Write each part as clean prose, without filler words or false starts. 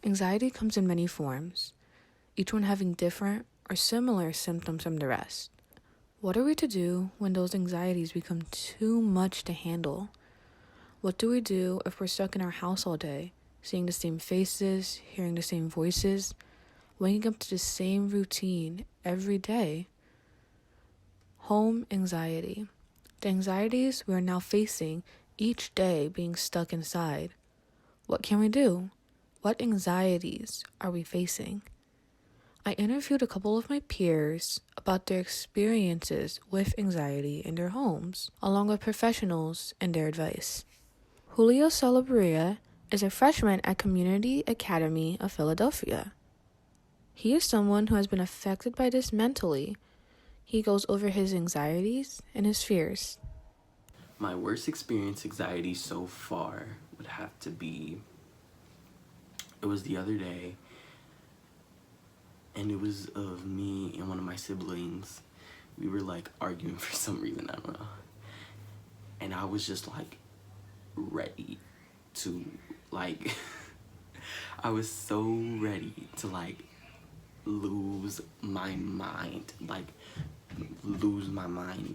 Anxiety comes in many forms, each one having different or similar symptoms from the rest. What are we to do when those anxieties become too much to handle? What do we do if we're stuck in our house all day, seeing the same faces, hearing the same voices, waking up to the same routine every day? Home anxiety. The anxieties we are now facing each day being stuck inside. What can we do? What anxieties are we facing? I interviewed a couple of my peers about their experiences with anxiety in their homes, along with professionals and their advice. Julio Salabarria is a freshman at Community Academy of Philadelphia. He is someone who has been affected by this mentally. He goes over his anxieties and his fears. My worst experience anxiety so far would have to be, it was the other day, and it was of me and one of my siblings. We were like arguing for some reason, I don't know. And I was just like ready to like, I was so ready to like lose my mind,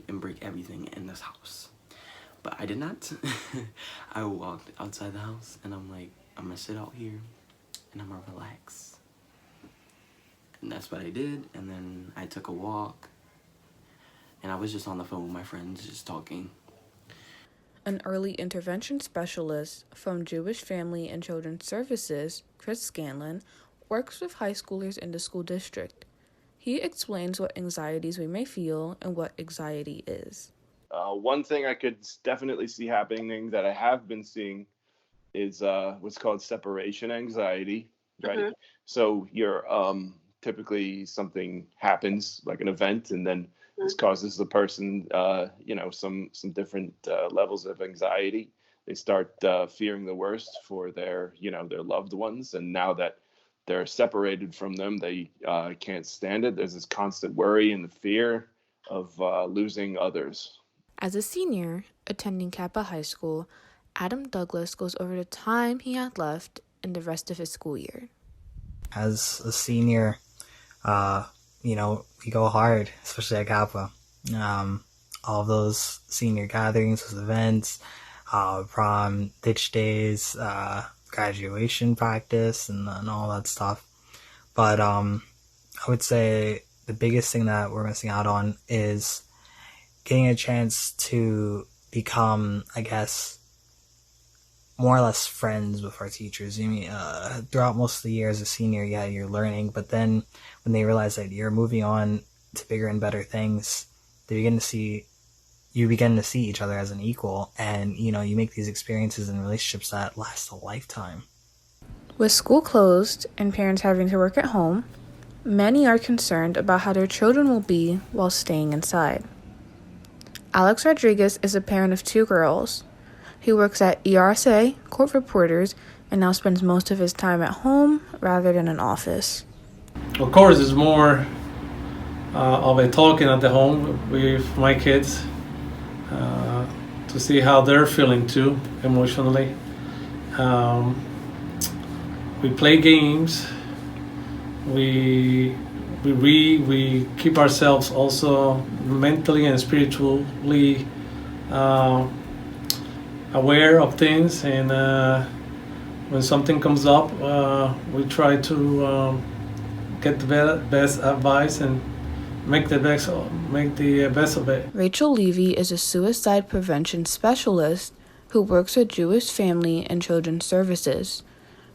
and break everything in this house. But I did not. I walked outside the house and I'm like, I'm gonna sit out here and I'm gonna relax. And that's what I did. And then I took a walk and I was just on the phone with my friends, just talking. An early intervention specialist from Jewish Family and Children's Services, Chris Scanlon, works with high schoolers in the school district. He explains what anxieties we may feel and what anxiety is. One thing I could definitely see happening that I have been seeing is what's called separation anxiety, right? Mm-hmm. So you're typically something happens, like an event, and then this causes the person, some different levels of anxiety. They start fearing the worst for their loved ones, and now that they're separated from them, they can't stand it. There's this constant worry and the fear of losing others. As a senior attending CAPA High School, Adam Douglas goes over the time he had left in the rest of his school year. As a senior, we go hard, especially at CAPA. All of those senior gatherings, those events, prom, ditch days, graduation practice, and all that stuff. But I would say the biggest thing that we're missing out on is getting a chance to become, I guess, more or less friends with our teachers. I mean, throughout most of the year as a senior, yeah, you're learning, but then when they realize that you're moving on to bigger and better things, you begin to see each other as an equal, and you make these experiences and relationships that last a lifetime. With school closed and parents having to work at home, many are concerned about how their children will be while staying inside. Alex Rodriguez is a parent of 2 girls. He works at ERSA, Court Reporters, and now spends most of his time at home rather than an office. Of course, it's more of a talking at the home with my kids to see how they're feeling too, emotionally. We play games. We read. We keep ourselves also mentally and spiritually aware of things, and when something comes up, we try to get the best advice and make the best of it. Rachel Levy is a suicide prevention specialist who works with Jewish Family and Children's Services.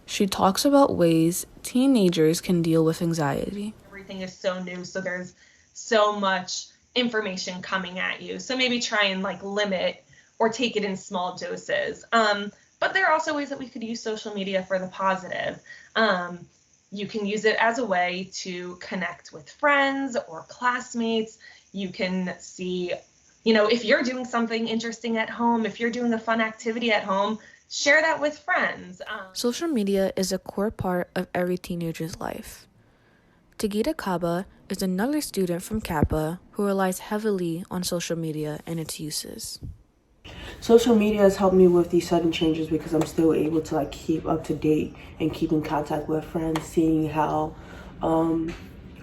She talks about ways teenagers can deal with anxiety. Everything is so new, so there's so much information coming at you. So maybe try and limit or take it in small doses. But there are also ways that we could use social media for the positive. You can use it as a way to connect with friends or classmates. You can see, if you're doing something interesting at home, if you're doing a fun activity at home, share that with friends. Social media is a core part of every teenager's life. Tegita Kaba is another student from CAPA who relies heavily on social media and its uses. Social media has helped me with these sudden changes because I'm still able to like keep up to date and keep in contact with friends, seeing how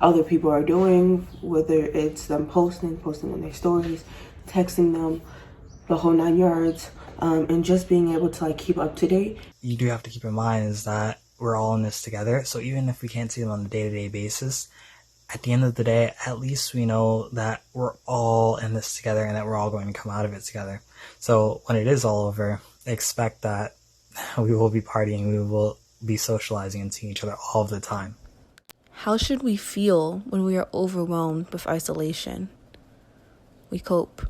other people are doing, whether it's them posting on their stories, texting them, the whole 9 yards, and just being able to like keep up to date. You do have to keep in mind is that we're all in this together. So even if we can't see them on a day-to-day basis, at the end of the day, at least we know that we're all in this together and that we're all going to come out of it together. So when it is all over, expect that we will be partying, we will be socializing and seeing each other all of the time. How should we feel when we are overwhelmed with isolation? We cope.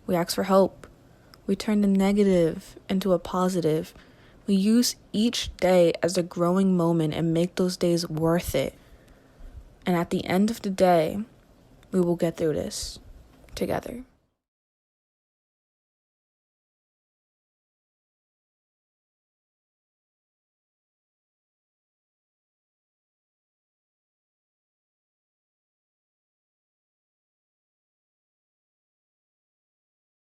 We ask for help. We turn the negative into a positive. We use each day as a growing moment and make those days worth it. And at the end of the day, we will get through this together.